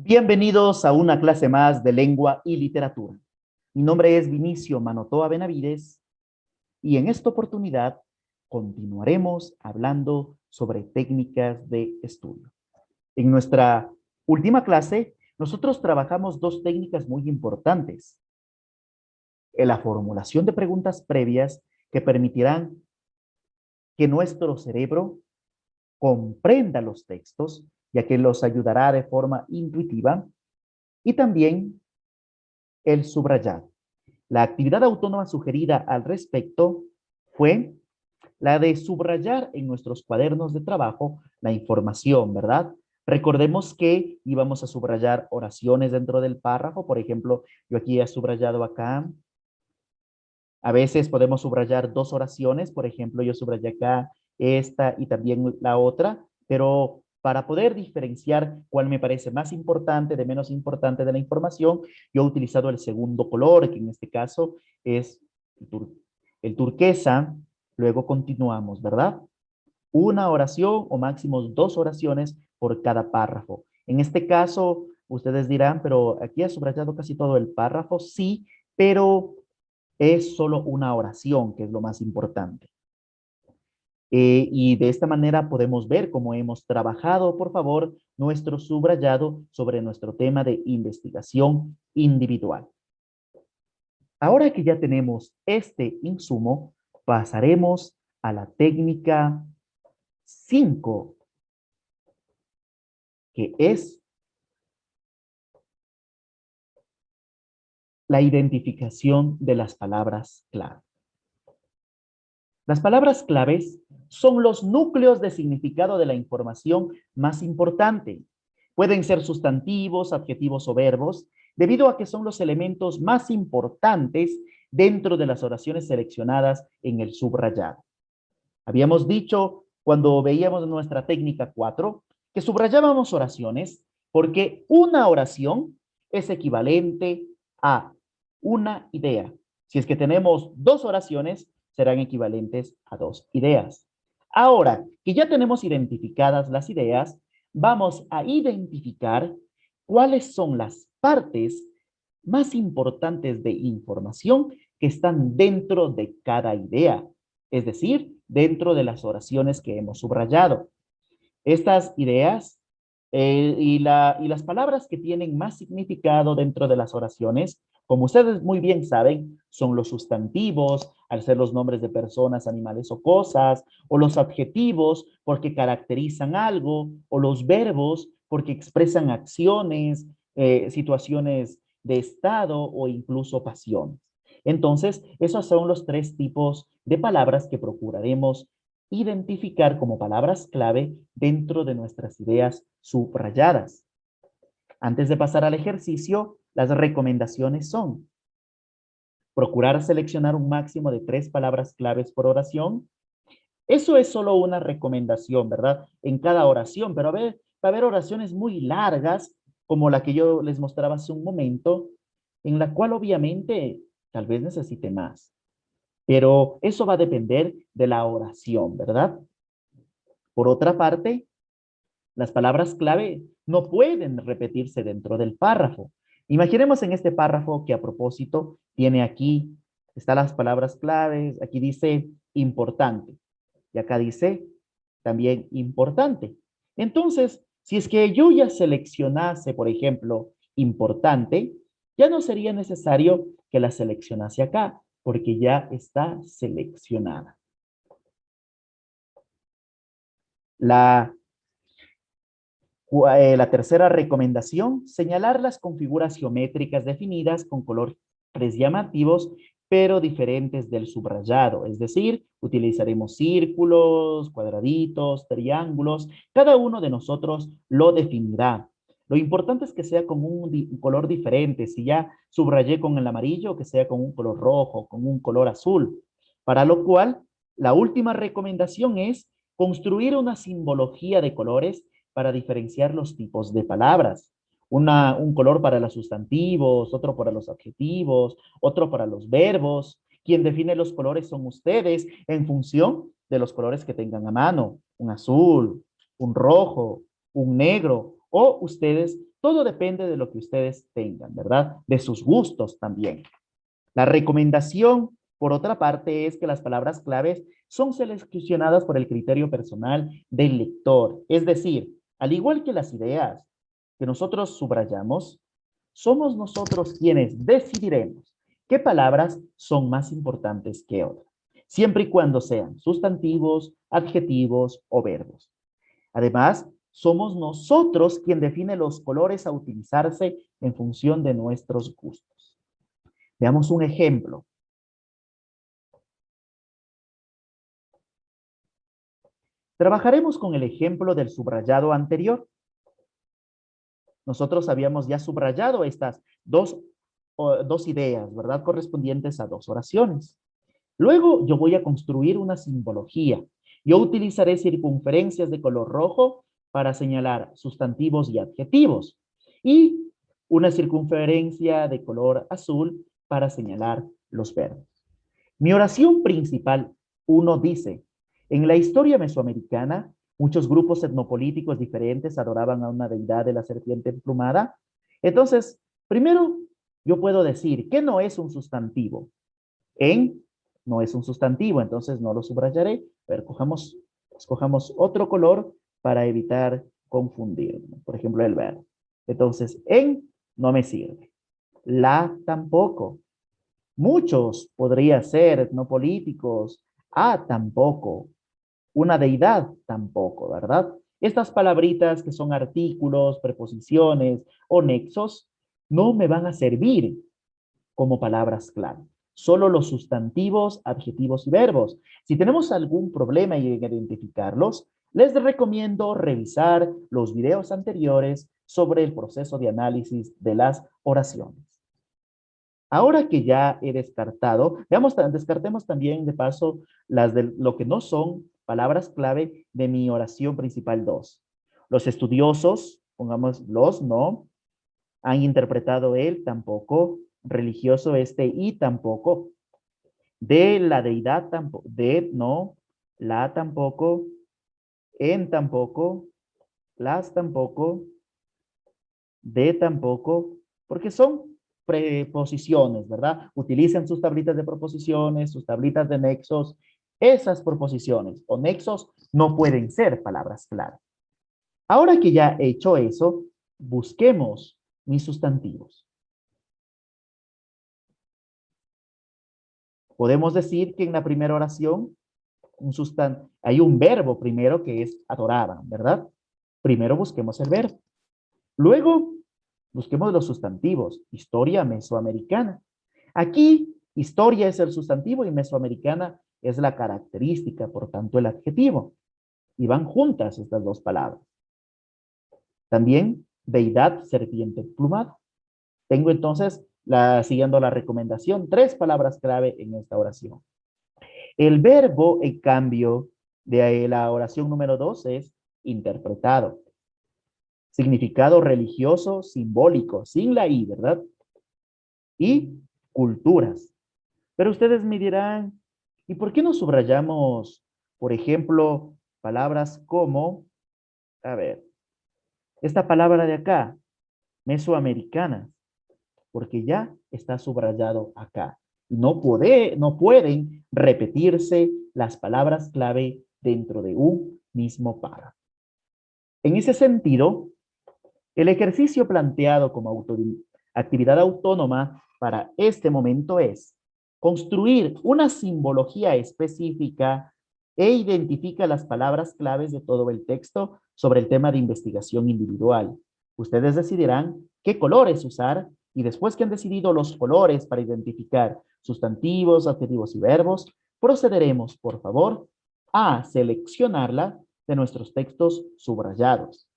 Bienvenidos a una clase más de lengua y literatura. Mi nombre es Vinicio Manotoa Benavides y en esta oportunidad continuaremos hablando sobre técnicas de estudio. En nuestra última clase, nosotros trabajamos dos técnicas muy importantes. La formulación de preguntas previas que permitirán que nuestro cerebro comprenda los textos, ya que los ayudará de forma intuitiva, y también el subrayado. La actividad autónoma sugerida al respecto fue la de subrayar en nuestros cuadernos de trabajo la información, ¿verdad? Recordemos que íbamos a subrayar oraciones dentro del párrafo. Por ejemplo, yo aquí he subrayado acá. A veces podemos subrayar dos oraciones. Por ejemplo, yo subrayé acá esta y también la otra, pero para poder diferenciar cuál me parece más importante de menos importante de la información, yo he utilizado el segundo color, que en este caso es el turquesa. Luego continuamos, ¿verdad? Una oración o máximo dos oraciones por cada párrafo. En este caso, ustedes dirán, pero aquí ha subrayado casi todo el párrafo. Sí, pero es solo una oración, que es lo más importante. Y de esta manera podemos ver cómo hemos trabajado, por favor, nuestro subrayado sobre nuestro tema de investigación individual. Ahora que ya tenemos este insumo, pasaremos a la técnica 5, que es la identificación de las palabras clave. Las palabras claves son los núcleos de significado de la información más importante. Pueden ser sustantivos, adjetivos o verbos, debido a que son los elementos más importantes dentro de las oraciones seleccionadas en el subrayado. Habíamos dicho cuando veíamos nuestra técnica 4 que subrayábamos oraciones porque una oración es equivalente a una idea. Si es que tenemos dos oraciones, serán equivalentes a dos ideas. Ahora que ya tenemos identificadas las ideas, vamos a identificar cuáles son las partes más importantes de información que están dentro de cada idea, es decir, dentro de las oraciones que hemos subrayado. Estas ideas y las palabras que tienen más significado dentro de las oraciones, como ustedes muy bien saben, son los sustantivos, al ser los nombres de personas, animales o cosas, o los adjetivos porque caracterizan algo, o los verbos porque expresan acciones, situaciones de estado o incluso pasiones. Entonces, esos son los tres tipos de palabras que procuraremos identificar como palabras clave dentro de nuestras ideas subrayadas. Antes de pasar al ejercicio, las recomendaciones son procurar seleccionar un máximo de 3 palabras claves por oración. Eso es solo una recomendación, ¿verdad? En cada oración, pero va a haber oraciones muy largas, como la que yo les mostraba hace un momento, en la cual obviamente tal vez necesite más. Pero eso va a depender de la oración, ¿verdad? Por otra parte, las palabras clave no pueden repetirse dentro del párrafo. Imaginemos en este párrafo que a propósito tiene aquí, están las palabras claves, aquí dice importante y acá dice también importante. Entonces, si es que yo ya seleccionase, por ejemplo, importante, ya no sería necesario que la seleccionase acá, porque ya está seleccionada. La La tercera recomendación, señalar las configuras geométricas definidas con colores llamativos, pero diferentes del subrayado. Es decir, utilizaremos círculos, cuadraditos, triángulos. Cada uno de nosotros lo definirá. Lo importante es que sea con un color diferente. Si ya subrayé con el amarillo, que sea con un color rojo, con un color azul. Para lo cual, la última recomendación es construir una simbología de colores para diferenciar los tipos de palabras. Un color para los sustantivos, otro para los adjetivos, otro para los verbos. Quien define los colores son ustedes en función de los colores que tengan a mano. Un azul, un rojo, un negro o ustedes, todo depende de lo que ustedes tengan, ¿verdad? De sus gustos también. La recomendación, por otra parte, es que las palabras claves son seleccionadas por el criterio personal del lector. Es decir, al igual que las ideas que nosotros subrayamos, somos nosotros quienes decidiremos qué palabras son más importantes que otras, siempre y cuando sean sustantivos, adjetivos o verbos. Además, somos nosotros quien define los colores a utilizarse en función de nuestros gustos. Veamos un ejemplo. Trabajaremos con el ejemplo del subrayado anterior. Nosotros habíamos ya subrayado estas dos ideas, ¿verdad? Correspondientes a dos oraciones. Luego yo voy a construir una simbología. Yo utilizaré circunferencias de color rojo para señalar sustantivos y adjetivos. Y una circunferencia de color azul para señalar los verbos. Mi oración principal, uno dice, en la historia mesoamericana, muchos grupos etnopolíticos diferentes adoraban a una deidad de la serpiente emplumada. Entonces, primero, yo puedo decir que no es un sustantivo. En no es un sustantivo, entonces no lo subrayaré. A ver, escojamos otro color para evitar confundir. Por ejemplo, el verbo. Entonces, en no me sirve. La tampoco. Muchos podría ser, no políticos. A tampoco. Una deidad tampoco, ¿verdad? Estas palabritas que son artículos, preposiciones o nexos no me van a servir como palabras clave. Solo los sustantivos, adjetivos y verbos. Si tenemos algún problema en identificarlos, les recomiendo revisar los videos anteriores sobre el proceso de análisis de las oraciones. Ahora que ya he descartado, descartemos también de paso las de lo que no son palabras clave de mi oración principal 2. Los estudiosos, pongamos los, no, han interpretado el tampoco, religioso este y tampoco, de la deidad tampoco, de no, la tampoco, en tampoco, las tampoco, de tampoco, porque son preposiciones, ¿verdad? Utilizan sus tablitas de proposiciones, sus tablitas de nexos. Esas proposiciones o nexos no pueden ser palabras clave. Ahora que ya he hecho eso, busquemos mis sustantivos. Podemos decir que en la primera oración hay un verbo primero que es adoraban, ¿verdad? Primero busquemos el verbo. Luego busquemos los sustantivos. Historia mesoamericana. Aquí, historia es el sustantivo y mesoamericana es la característica, por tanto, el adjetivo. Y van juntas estas dos palabras. También, deidad, serpiente plumada. Tengo entonces, siguiendo la recomendación, 3 palabras clave en esta oración. El verbo, en cambio, de la oración número 2 es interpretado. Significado religioso, simbólico, sin la I, ¿verdad? Y culturas. Pero ustedes me dirán, ¿y por qué no subrayamos, por ejemplo, palabras como, a ver, esta palabra de acá, mesoamericana, porque ya está subrayado acá. No pueden repetirse las palabras clave dentro de un mismo párrafo. En ese sentido, el ejercicio planteado como actividad autónoma para este momento es construir una simbología específica e identifica las palabras claves de todo el texto sobre el tema de investigación individual. Ustedes decidirán qué colores usar y después que han decidido los colores para identificar sustantivos, adjetivos y verbos, procederemos, por favor, a seleccionarla de nuestros textos subrayados.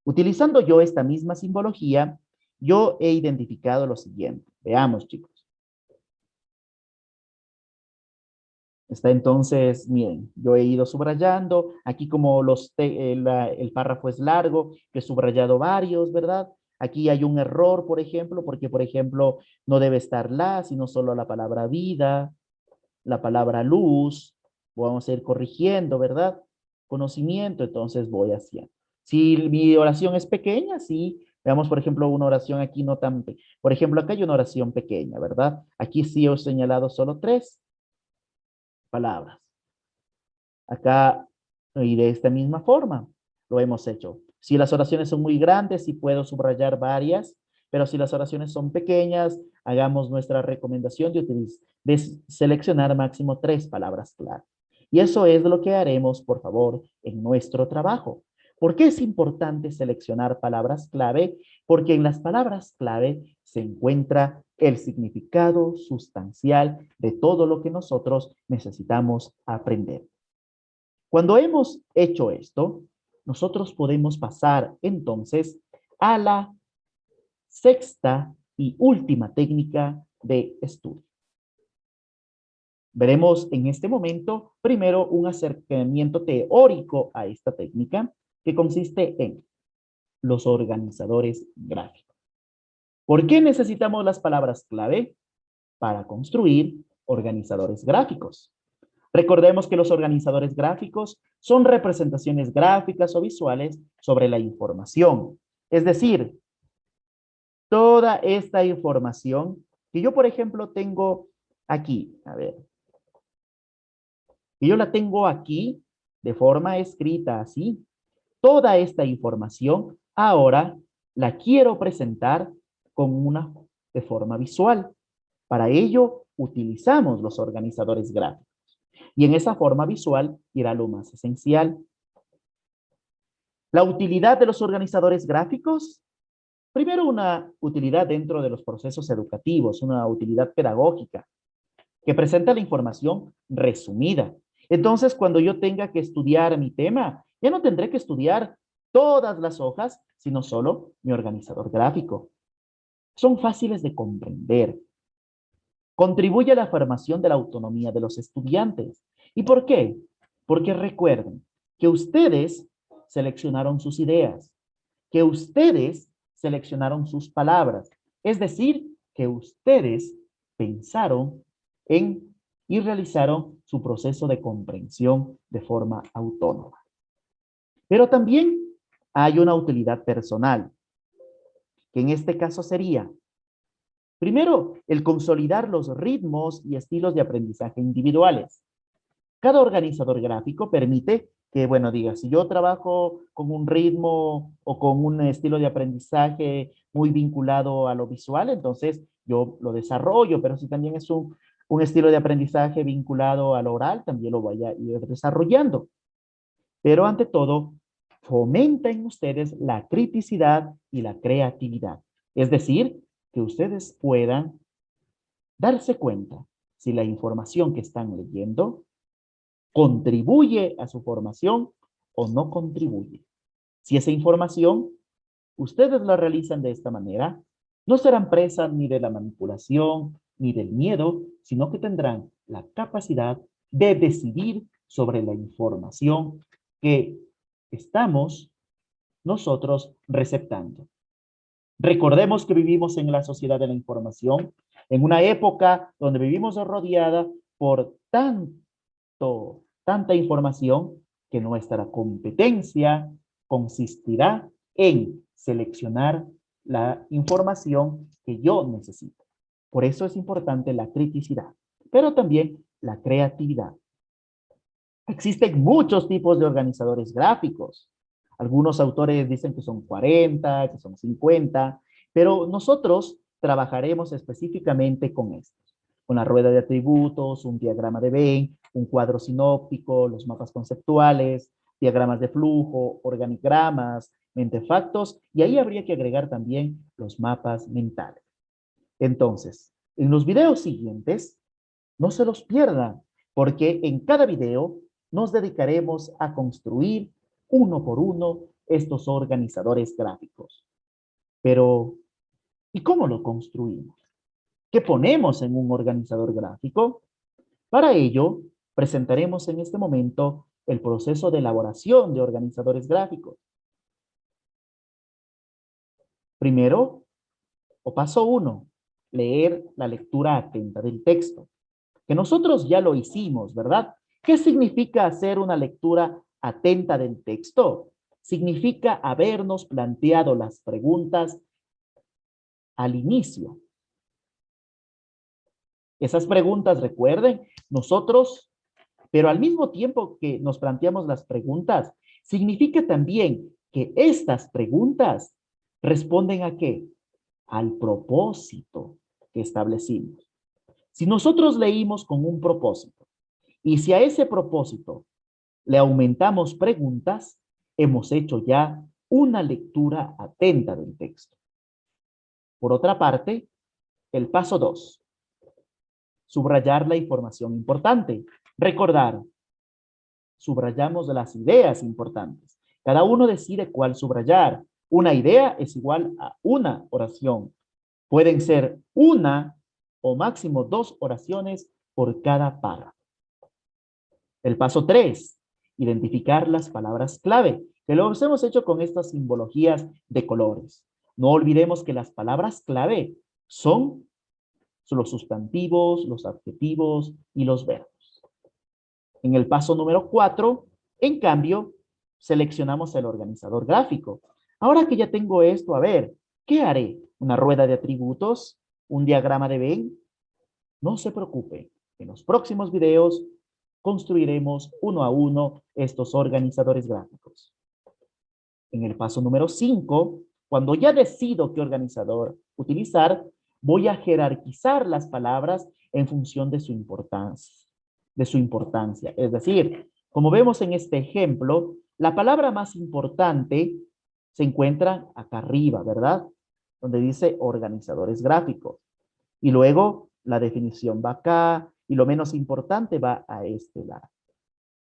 Utilizando yo esta misma simbología, yo he identificado lo siguiente. Veamos, chicos. Está entonces, miren, yo he ido subrayando. Aquí como el párrafo es largo, que he subrayado varios, ¿verdad? Aquí hay un error, por ejemplo, porque, por ejemplo, no debe estar la, sino solo la palabra vida, la palabra luz. Vamos a ir corrigiendo, ¿verdad? Conocimiento, entonces voy haciendo. Si mi oración es pequeña, sí. Veamos, por ejemplo, una oración aquí no tan... Por ejemplo, acá hay una oración pequeña, ¿verdad? Aquí sí he señalado solo 3 palabras. Acá, y de esta misma forma, lo hemos hecho. Si las oraciones son muy grandes, sí puedo subrayar varias, pero si las oraciones son pequeñas, hagamos nuestra recomendación de seleccionar máximo 3 palabras clave. Y eso es lo que haremos, por favor, en nuestro trabajo. ¿Por qué es importante seleccionar palabras clave? Porque en las palabras clave se encuentra el significado sustancial de todo lo que nosotros necesitamos aprender. Cuando hemos hecho esto, nosotros podemos pasar entonces a la sexta y última técnica de estudio. Veremos en este momento primero un acercamiento teórico a esta técnica que consiste en los organizadores gráficos. ¿Por qué necesitamos las palabras clave? Para construir organizadores gráficos. Recordemos que los organizadores gráficos son representaciones gráficas o visuales sobre la información. Es decir, toda esta información que yo, por ejemplo, tengo aquí, a ver, que yo la tengo aquí de forma escrita así, toda esta información ahora la quiero presentar de forma visual. Para ello utilizamos los organizadores gráficos. Y en esa forma visual irá lo más esencial. La utilidad de los organizadores gráficos. Primero, una utilidad dentro de los procesos educativos, una utilidad pedagógica, que presenta la información resumida. Entonces, cuando yo tenga que estudiar mi tema, ya no tendré que estudiar todas las hojas, sino solo mi organizador gráfico. Son fáciles de comprender. Contribuye a la formación de la autonomía de los estudiantes. ¿Y por qué? Porque recuerden que ustedes seleccionaron sus ideas, que ustedes seleccionaron sus palabras, es decir, que ustedes pensaron en y realizaron su proceso de comprensión de forma autónoma. Pero también hay una utilidad personal, que en este caso sería primero, el consolidar los ritmos y estilos de aprendizaje individuales. Cada organizador gráfico permite que, bueno, diga, si yo trabajo con un ritmo o con un estilo de aprendizaje muy vinculado a lo visual, entonces yo lo desarrollo, pero si también es un estilo de aprendizaje vinculado a lo oral, también lo voy a ir desarrollando. Pero ante todo, fomenta en ustedes la criticidad y la creatividad. Es decir, que ustedes puedan darse cuenta si la información que están leyendo contribuye a su formación o no contribuye. Si esa información ustedes la realizan de esta manera, no serán presas ni de la manipulación ni del miedo, sino que tendrán la capacidad de decidir sobre la información que estamos nosotros receptando. Recordemos que vivimos en la sociedad de la información, en una época donde vivimos rodeada por tanta información que nuestra competencia consistirá en seleccionar la información que yo necesito. Por eso es importante la criticidad, pero también la creatividad. Existen muchos tipos de organizadores gráficos. Algunos autores dicen que son 40, que son 50, pero nosotros trabajaremos específicamente con estos. Una rueda de atributos, un diagrama de Venn, un cuadro sinóptico, los mapas conceptuales, diagramas de flujo, organigramas, mentefactos, y ahí habría que agregar también los mapas mentales. Entonces, en los videos siguientes, no se los pierdan, porque en cada video nos dedicaremos a construir uno por uno estos organizadores gráficos. Pero, ¿y cómo lo construimos? ¿Qué ponemos en un organizador gráfico? Para ello, presentaremos en este momento el proceso de elaboración de organizadores gráficos. Primero, o paso 1, leer la lectura atenta del texto, que nosotros ya lo hicimos, ¿verdad? ¿Qué significa hacer una lectura atenta del texto? significa habernos planteado las preguntas al inicio. Esas preguntas, recuerden, nosotros, pero al mismo tiempo que nos planteamos las preguntas, significa también que estas preguntas responden ¿a qué? Al propósito que establecimos. Si nosotros leímos con un propósito y si a ese propósito le aumentamos preguntas, hemos hecho ya una lectura atenta del texto. Por otra parte, el paso 2. Subrayar la información importante. Recordar, subrayamos las ideas importantes. Cada uno decide cuál subrayar. Una idea es igual a una oración. Pueden ser una o máximo 2 oraciones por cada párrafo. El paso 3, identificar las palabras clave, que lo hemos hecho con estas simbologías de colores. No olvidemos que las palabras clave son los sustantivos, los adjetivos y los verbos. En el paso número 4, en cambio, seleccionamos el organizador gráfico. Ahora que ya tengo esto, a ver, ¿qué haré? ¿Una rueda de atributos? ¿Un diagrama de Venn? No se preocupe, en los próximos videos construiremos uno a uno estos organizadores gráficos. En el paso número 5, cuando ya decido qué organizador utilizar, voy a jerarquizar las palabras en función de su importancia. Es decir, como vemos en este ejemplo, la palabra más importante se encuentra acá arriba, ¿verdad? Donde dice organizadores gráficos. Y luego la definición va acá y lo menos importante va a este lado.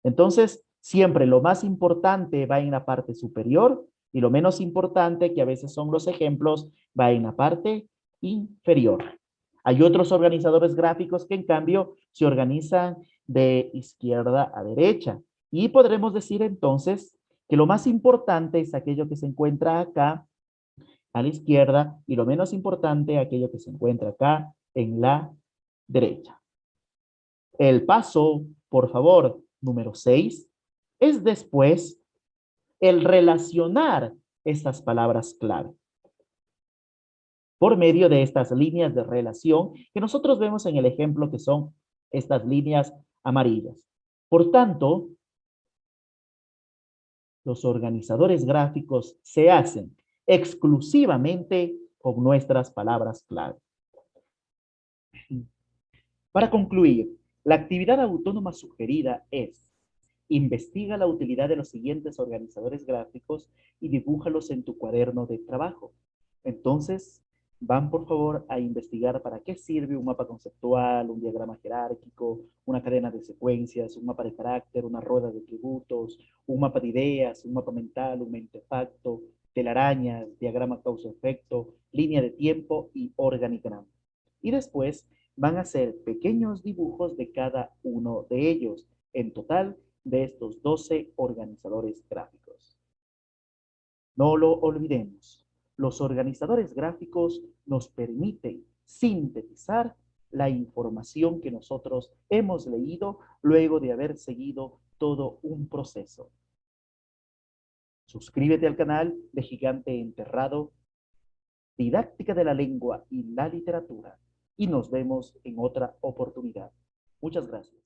Entonces, siempre lo más importante va en la parte superior y lo menos importante, que a veces son los ejemplos, va en la parte inferior. Hay otros organizadores gráficos que en cambio se organizan de izquierda a derecha. Y podremos decir entonces que lo más importante es aquello que se encuentra acá a la izquierda y lo menos importante aquello que se encuentra acá en la derecha. El paso, por favor, número 6, es después el relacionar estas palabras clave por medio de estas líneas de relación que nosotros vemos en el ejemplo que son estas líneas amarillas. Por tanto, los organizadores gráficos se hacen exclusivamente con nuestras palabras clave. Para concluir, la actividad autónoma sugerida es: investiga la utilidad de los siguientes organizadores gráficos y dibújalos en tu cuaderno de trabajo. Entonces, van por favor a investigar para qué sirve un mapa conceptual, un diagrama jerárquico, una cadena de secuencias, un mapa de carácter, una rueda de atributos, un mapa de ideas, un mapa mental, un mentefacto, telarañas, diagrama causa-efecto, línea de tiempo y organigrama. Y después van a hacer pequeños dibujos de cada uno de ellos. En total, de estos 12 organizadores gráficos. No lo olvidemos, los organizadores gráficos nos permiten sintetizar la información que nosotros hemos leído luego de haber seguido todo un proceso. Suscríbete al canal de Gigante Enterrado, Didáctica de la Lengua y la Literatura, y nos vemos en otra oportunidad. Muchas gracias.